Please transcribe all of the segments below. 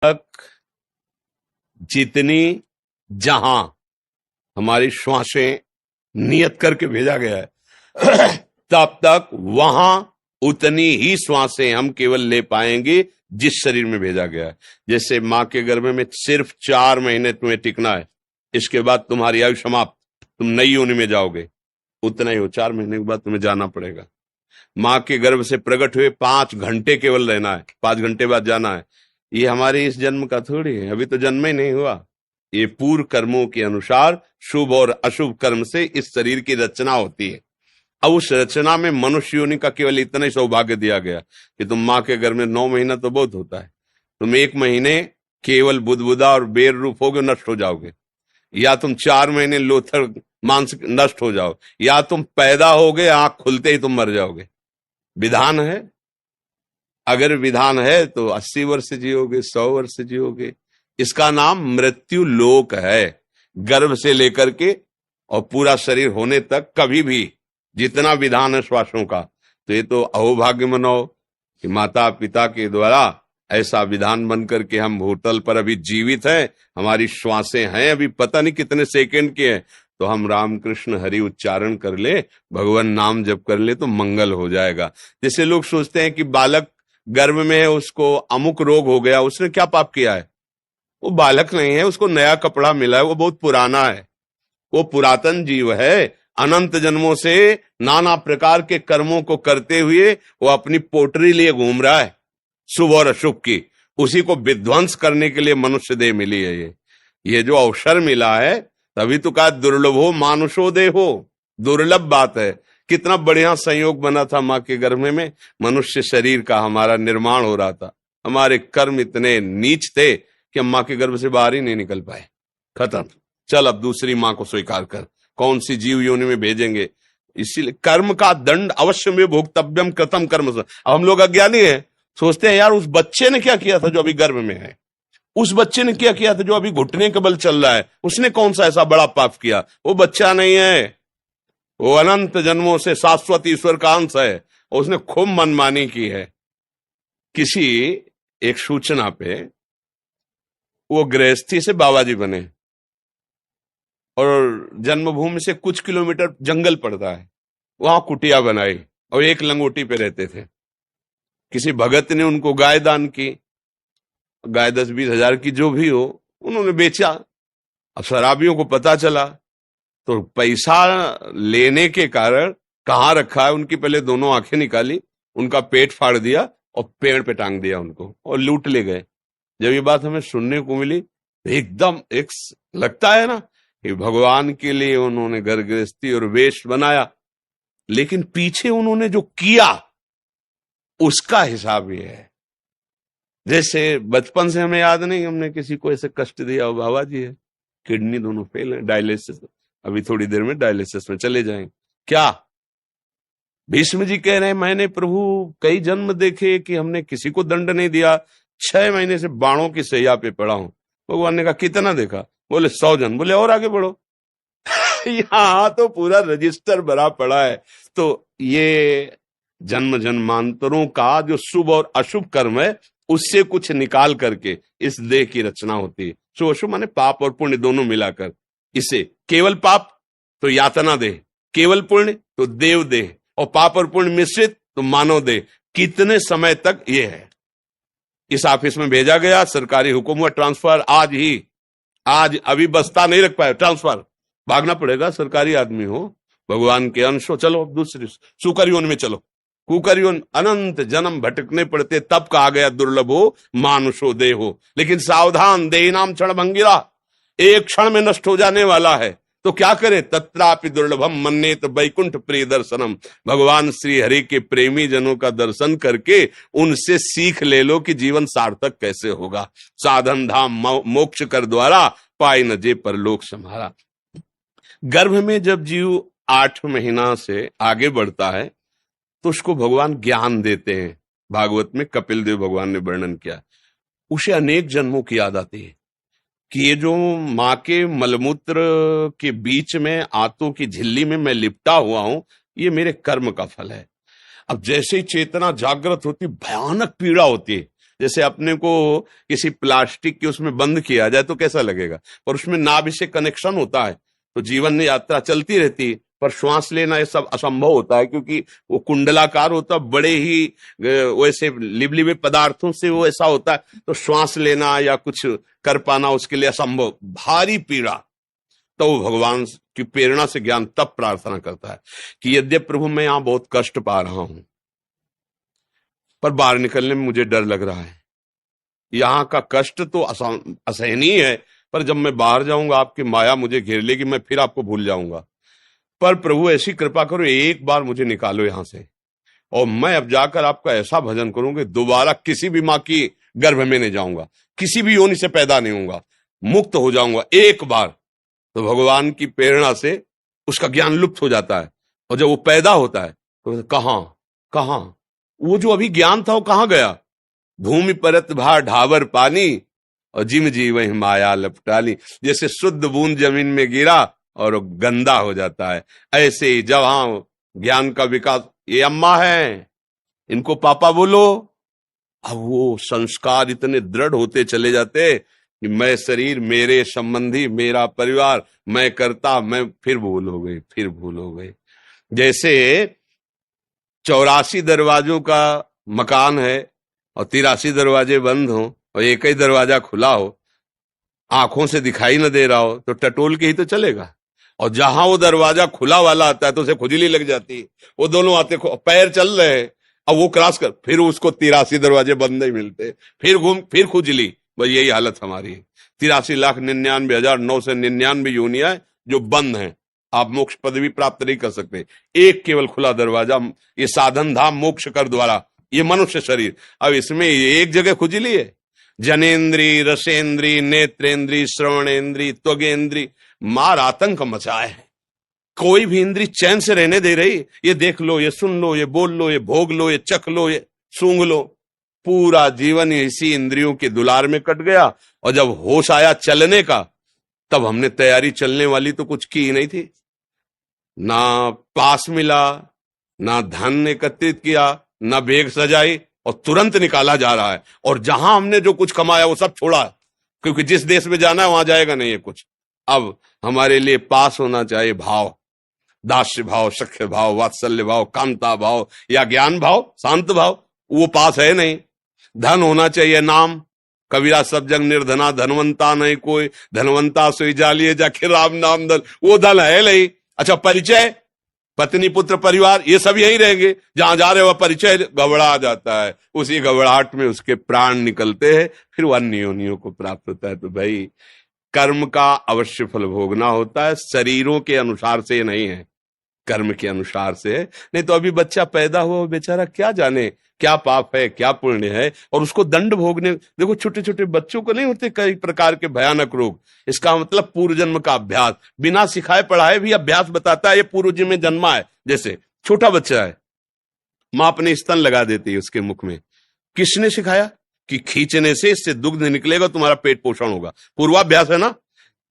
तक जितनी जहां हमारी श्वासें नियत करके भेजा गया है तब तक वहां उतनी ही श्वासें हम केवल ले पाएंगे जिस शरीर में भेजा गया है। जैसे मां के गर्भ में सिर्फ 4 महीने तुम्हें टिकना है, इसके बाद तुम्हारी आयु समाप्त, तुम नई योनि में जाओगे, उतना ही हो, 4 महीने के बाद तुम्हें जाना पड़ेगा। मां के गर्भ से प्रकट हुए 5 घंटे केवल रहना है, 5 घंटे बाद जाना है। ये हमारे इस जन्म का थोड़ी है, अभी तो जन्म ही नहीं हुआ। ये पूर्व कर्मों के अनुसार शुभ और अशुभ कर्म से इस शरीर की रचना होती है। अब उस रचना में मनुष्य योनि का केवल इतना ही सौभाग्य दिया गया कि तुम मां के गर्भ में 9 महीना तो बहुत होता है, तुम 1 महीने केवल बुदबुदा और बेर रूप होगे, नष्ट हो जाओगे, या तुम 4 महीने लोथर मांस नष्ट हो जाओ, या तुम पैदा होगे आंख खुलते ही तुम मर जाओगे। विधान है, अगर विधान है तो 80 वर्ष जियोगे, 100 वर्ष जियोगे। इसका नाम मृत्यु लोक है। गर्भ से लेकर के और पूरा शरीर होने तक कभी भी जितना विधान है श्वासों का, तो ये तो अहोभाग्य मनाओ कि माता पिता के द्वारा ऐसा विधान बन करके हम भूतल पर अभी जीवित हैं, हमारी श्वासें हैं अभी पता नहीं कितने सेकंड के हैं, तो हम राम कृष्ण हरि उच्चारण कर ले, भगवान नाम जप कर ले तो मंगल हो जाएगा। जैसे लोग सोचते हैं कि बालक गर्भ में है, उसको अमुक रोग हो गया, उसने क्या पाप किया है? वो बालक नहीं है, उसको नया कपड़ा मिला है, वो बहुत पुराना है, वो पुरातन जीव है। अनंत जन्मों से नाना प्रकार के कर्मों को करते हुए वो अपनी पोटरी लिए घूम रहा है, शुभ और अशुभ की। उसी को विध्वंस करने के लिए मनुष्य देह मिली है। ये जो अवसर मिला है, तभी तो कहा दुर्लभो मानुषो देहो, दुर्लभ बात है। कितना बढ़िया संयोग बना था मां के गर्भ में, मनुष्य शरीर का हमारा निर्माण हो रहा था। हमारे कर्म इतने नीच थे कि हम मां के गर्भ से बाहर ही नहीं निकल पाए। खत्म, चल अब दूसरी मां को स्वीकार कर, कौन सी जीव योनि में भेजेंगे। इसीलिए कर्म का दंड अवश्य में भोक्तव्यम कृतम कर्म। अब हम लोग अज्ञानी हैं, सोचते हैं यार उस बच्चे ने क्या किया था जो अभी गर्भ में है, उस बच्चे ने क्या किया था जो अभी घुटने के बल चल रहा है, उसने कौन सा ऐसा बड़ा पाप किया। वो बच्चा नहीं है, वो अनंत जन्मों से शाश्वत ईश्वर का अंश है, उसने खूब मनमानी की है। किसी एक सूचना पे वो गृहस्थी से बाबा जी बने और जन्मभूमि से कुछ किलोमीटर जंगल पड़ता है, वहां कुटिया बनाई और एक लंगोटी पे रहते थे। किसी भगत ने उनको गाय दान की, गाय 10-20 हजार की जो भी हो, उन्होंने बेचा। अब शराबियों को पता चला तो पैसा लेने के कारण कहाँ रखा है, उनकी पहले दोनों आंखें निकाली, उनका पेट फाड़ दिया और पेड़ पे टांग दिया उनको और लूट ले गए। जब ये बात हमें सुनने को मिली, एकदम एक लगता है ना कि भगवान के लिए उन्होंने घर गृहस्थी और वेश बनाया, लेकिन पीछे उन्होंने जो किया उसका हिसाब ये है। जैसे बचपन से हमें याद नहीं हमने किसी को ऐसे कष्ट दिया हो, बाबा जी है, किडनी दोनों फेल है, डायलिसिस, अभी थोड़ी देर में डायलिसिस में चले जाएंगे। क्या भीष्म जी कह रहे हैं, मैंने प्रभु कई जन्म देखे कि हमने किसी को दंड नहीं दिया, 6 महीने से बाणों की सैया पे पड़ा हूं। भगवान ने कहा कितना देखा? बोले 100 जन्म। बोले और आगे बढ़ो यहां तो पूरा रजिस्टर भरा पड़ा है। तो ये जन्म जन्मांतरों का जो शुभ और अशुभ कर्म है, उससे कुछ निकाल करके इस देह की रचना होती है। शुभ अशुभ माने पाप और पुण्य दोनों मिलाकर। इसे केवल पाप तो यातना देह, केवल पुण्य तो देव देह, और पाप और पुण्य मिश्रित तो मानव देह। कितने समय तक ये है। इस ऑफिस में भेजा गया, सरकारी हुक्म हुआ ट्रांसफर, आज अभी बस्ता नहीं रख पाया, ट्रांसफर, भागना पड़ेगा। सरकारी आदमी हो, भगवान के अंश हो, चलो दूसरी सुकरयोन में चलो। कुकरयोन अनंत जन्म भटकने पड़ते, तब कहा गया दुर्लभ हो मानुषो देह हो। लेकिन सावधान, देह नाम क्षण भंगिरा, एक क्षण में नष्ट हो जाने वाला है। तो क्या करे? तत्रापि दुर्लभम मन्येत वैकुंठ प्रिय दर्शनम। भगवान श्री हरि के प्रेमी जनों का दर्शन करके उनसे सीख ले लो कि जीवन सार्थक कैसे होगा। साधन धाम मोक्ष कर द्वारा, पाए न जे परलोक सम्हारा। गर्भ में जब जीव 8 महीना से आगे बढ़ता है तो उसको भगवान ज्ञान देते हैं। भागवत में कपिल देव भगवान ने वर्णन किया, उसे अनेक जन्मों की याद आती है कि ये जो माँ के मलमूत्र के बीच में आंतों की झिल्ली में मैं लिपटा हुआ हूं, ये मेरे कर्म का फल है। अब जैसे ही चेतना जागृत होती, भयानक पीड़ा होती है, जैसे अपने को किसी प्लास्टिक के उसमें बंद किया जाए तो कैसा लगेगा, पर उसमें नाभि से कनेक्शन होता है तो जीवन यात्रा चलती रहती है। पर श्वास लेना ये सब असंभव होता है, क्योंकि वो कुंडलाकार होता है, बड़े ही वैसे लिबलिबे पदार्थों से वो ऐसा होता है, तो श्वास लेना या कुछ कर पाना उसके लिए असंभव, भारी पीड़ा। तो वो भगवान की प्रेरणा से ज्ञान तब प्रार्थना करता है कि यद्यपि प्रभु मैं यहां बहुत कष्ट पा रहा हूं, पर बाहर निकलने में मुझे डर लग रहा है। यहाँ का कष्ट तो असहनीय है, पर जब मैं बाहर जाऊंगा आपकी माया मुझे घेर लेगी, मैं फिर आपको भूल जाऊंगा। पर प्रभु ऐसी कृपा करो, एक बार मुझे निकालो यहां से, और मैं अब जाकर आपका ऐसा भजन करूंगा, दोबारा किसी भी माँ की गर्भ में नहीं जाऊंगा, किसी भी योनि से पैदा नहीं होऊंगा, मुक्त हो जाऊंगा एक बार। तो भगवान की प्रेरणा से उसका ज्ञान लुप्त हो जाता है, और जब वो पैदा होता है तो कहां वो जो अभी ज्ञान था वो कहां गया। भूमि परत भार ढावर पानी, और जिम जी वही माया लपटाली। जैसे शुद्ध बूंद जमीन में गिरा और वो गंदा हो जाता है, ऐसे ही जब ज्ञान का विकास, ये अम्मा है इनको पापा बोलो, अब वो संस्कार इतने दृढ़ होते चले जाते कि मैं शरीर, मेरे संबंधी, मेरा परिवार, मैं करता, मैं फिर भूल हो गई। जैसे 84 दरवाजों का मकान है और 83 दरवाजे बंद हो और एक ही दरवाजा खुला हो, आंखों से दिखाई न दे रहा हो, तो टटोल के ही तो चलेगा। और जहां वो दरवाजा खुला वाला आता है तो उसे खुजली लग जाती है, वो दोनों आते पैर चल रहे हैं, अब वो क्रॉस कर, फिर उसको 83 दरवाजे बंद नहीं मिलते, फिर घूम, फिर खुजली। बस यही हालत हमारी है। 83,99,999 योनियां जो बंद हैं, आप मोक्ष पदवी प्राप्त नहीं कर सकते। एक केवल खुला दरवाजा, ये साधन धाम मोक्ष कर द्वारा, ये मनुष्य शरीर। अब इसमें एक जगह खुजली है, जनेन्द्री, रसेंद्री, नेत्रेंद्री, श्रवणेन्द्री, त्वगेंद्री, मार आतंक मचाए है। कोई भी इंद्री चैन से रहने दे रही, ये देख लो, ये सुन लो, ये बोल लो, ये भोग लो, ये चख लो, ये सूंघ लो। पूरा जीवन इसी इंद्रियों के दुलार में कट गया, और जब होश आया चलने का, तब हमने तैयारी चलने वाली तो कुछ की ही नहीं थी। ना पास मिला, ना धन एकत्रित किया, ना बेग सजाई, और तुरंत निकाला जा रहा है। और जहां हमने जो कुछ कमाया वो सब छोड़ा, क्योंकि जिस देश में जाना है वहां जाएगा नहीं है कुछ। अब हमारे लिए पास होना चाहिए भाव, दास्य भाव, सख्य भाव, वात्सल्य भाव, कामता भाव या ज्ञान भाव, शांत भाव, वो पास है नहीं। धन होना चाहिए नाम, कबीरा सब जंग निर्धना, धनवंता नहीं कोई, धनवंता सोई जालिए जाके राम नाम धन, वो धन है नहीं। अच्छा, परिचय, पत्नी पुत्र परिवार, ये सब यही रहेंगे, जहां जा रहे हो परिचय गबड़ा जाता है, उसी गबड़ाहट में उसके प्राण निकलते हैं, फिर वो अन्य योनियों को प्राप्त होता है। तो भाई कर्म का अवश्य फल भोगना होता है, शरीरों के अनुसार से नहीं है, कर्म के अनुसार से है। नहीं तो अभी बच्चा पैदा हुआ बेचारा क्या जाने क्या पाप है क्या पुण्य है, और उसको दंड भोगने। देखो छोटे छोटे बच्चों को नहीं होते कई प्रकार के भयानक रोग, इसका मतलब पूर्व जन्म का अभ्यास, बिना सिखाए पढ़ाए भी अभ्यास बताता है ये पूर्व जन्म में जन्मा है। जैसे छोटा बच्चा है, मां अपने स्तन लगा देती है उसके मुख में, किसने सिखाया कि खींचने से इससे दुग्ध निकलेगा, तुम्हारा पेट पोषण होगा, पूर्वाभ्यास है ना।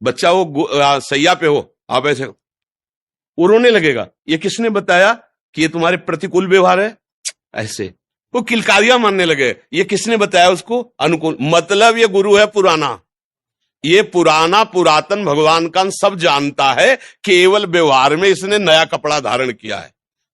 बच्चा वो सैया पे हो, आप ऐसे वो रोने लगेगा, ये किसने बताया कि ये तुम्हारे प्रतिकूल व्यवहार है, ऐसे वो किलकारियां मानने लगे, ये किसने बताया उसको अनुकूल। मतलब ये गुरु है पुराना, ये पुराना पुरातन भगवान का सब जानता है, केवल व्यवहार में इसने नया कपड़ा धारण किया है।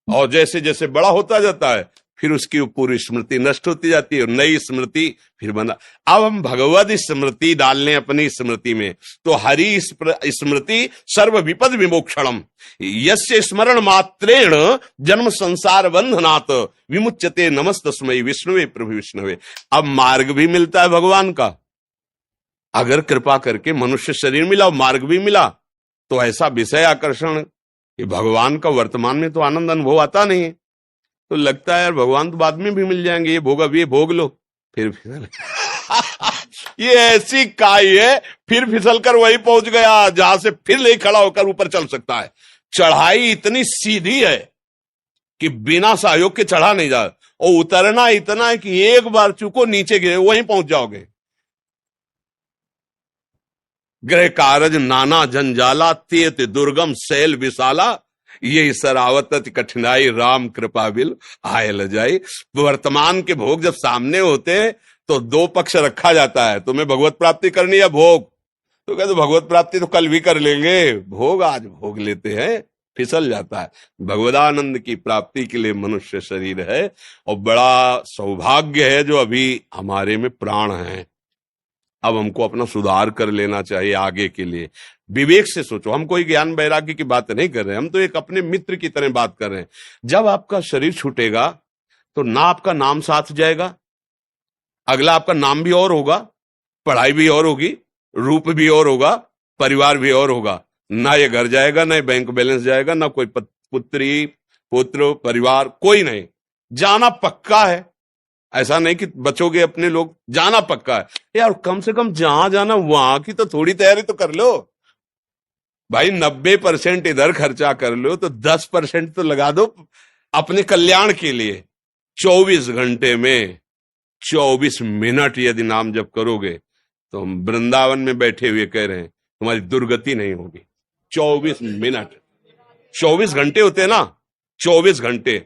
और जैसे जैसे बड़ा होता जाता है फिर उसकी पूरी स्मृति नष्ट होती जाती है, नई स्मृति फिर बना। अब हम भगवद स्मृति डालने अपनी स्मृति में, तो हरि स्मृति सर्व विपद विमोक्षणम, यस्य स्मरण मात्रेण जन्म संसार बंधनात् विमुच्यते नमस्तस्मै विष्णुवे प्रभु विष्णुवे। अब मार्ग भी मिलता है भगवान का, अगर कृपा करके मनुष्य शरीर मिला और मार्ग भी मिला, तो ऐसा विषय आकर्षण कि भगवान का वर्तमान में तो आनंद अनुभव आता नहीं है, तो लगता है यार भगवान तो बाद में भी मिल जाएंगे, ये भोग अभी भोग लो, फिर फिसल ये ऐसी काई है, फिर फिसल कर वही पहुंच गया जहां से फिर ले खड़ा होकर ऊपर चल सकता है। चढ़ाई इतनी सीधी है कि बिना सहयोग के चढ़ा नहीं जा, और उतरना इतना है कि एक बार चुको नीचे गिरे वहीं पहुंच जाओगे। ग्रह कारज नाना जंजाला, तेत दुर्गम शैल विशाला, ये सरावत कठिनाई राम कृपा बिल आय ल जाई। वर्तमान के भोग जब सामने होते हैं तो दो पक्ष रखा जाता है, तुम्हें भगवत प्राप्ति करनी या भोग? तो कहते भगवत प्राप्ति तो कल भी कर लेंगे, भोग आज भोग लेते हैं, फिसल जाता है। भगवदानंद की प्राप्ति के लिए मनुष्य शरीर है, और बड़ा सौभाग्य है जो अभी हमारे में प्राण है। अब हमको अपना सुधार कर लेना चाहिए आगे के लिए। विवेक से सोचो, हम कोई ज्ञान वैराग्य की बात नहीं कर रहे हैं, हम तो एक अपने मित्र की तरह बात कर रहे हैं। जब आपका शरीर छूटेगा तो ना आपका नाम साथ जाएगा, अगला आपका नाम भी और होगा, पढ़ाई भी और होगी, रूप भी और होगा, परिवार भी और होगा। ना ये घर जाएगा, ना ये बैंक बैलेंस जाएगा, ना कोई पुत्री पुत्र परिवार, कोई नहीं। जाना पक्का है, ऐसा नहीं कि बचोगे अपने लोग, जाना पक्का है। यार कम से कम जहां जाना वहां की तो थोड़ी तैयारी तो कर लो भाई। 90% इधर खर्चा कर लो तो 10% तो लगा दो अपने कल्याण के लिए। 24 घंटे में 24 मिनट यदि नाम जप करोगे तो हम वृंदावन में बैठे हुए कह रहे हैं तुम्हारी दुर्गति नहीं होगी। 24 मिनट, 24 घंटे होते हैं ना, 24 घंटे,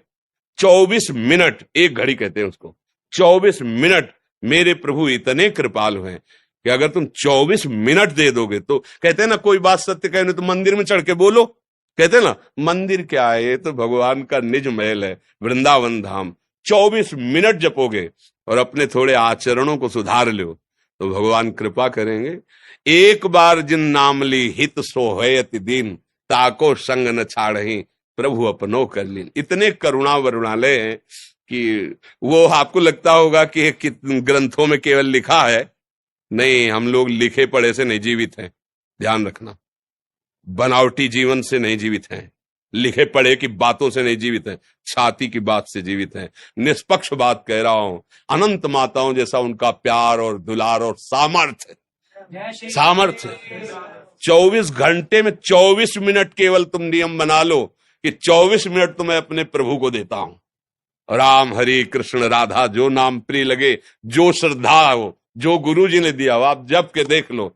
24 मिनट, एक घड़ी कहते हैं उसको। 24 मिनट मेरे प्रभु इतने कृपालु हैं कि अगर तुम 24 मिनट दे दोगे तो, कहते हैं ना कोई बात सत्य कहने तो मंदिर में चढ़ के बोलो, कहते हैं ना मंदिर क्या है, ये तो भगवान का निज महल है, वृंदावन धाम। 24 मिनट जपोगे और अपने थोड़े आचरणों को सुधार लो तो भगवान कृपा करेंगे। एक बार जिन नाम ली हित सोहयति दीन, ताको संग न छाड़ही प्रभु अपनो कर लीन। इतने करुणा वरुणालय हैं कि वो आपको लगता होगा कि ग्रंथों में केवल लिखा है, नहीं, हम लोग लिखे पढ़े से नहीं जीवित हैं। ध्यान रखना, बनावटी जीवन से नहीं जीवित हैं, लिखे पढ़े की बातों से नहीं जीवित हैं, छाती की बात से जीवित हैं। निष्पक्ष बात कह रहा हूं, अनंत माताओं जैसा उनका प्यार और दुलार और सामर्थ्य 24 घंटे में 24 मिनट केवल तुम नियम बना लो कि 24 मिनट तो मैं अपने प्रभु को देता हूं। राम हरि कृष्ण राधा, जो नाम प्रिय लगे, जो श्रद्धा हो, जो गुरु जी ने दिया हो, आप जप के देख लो।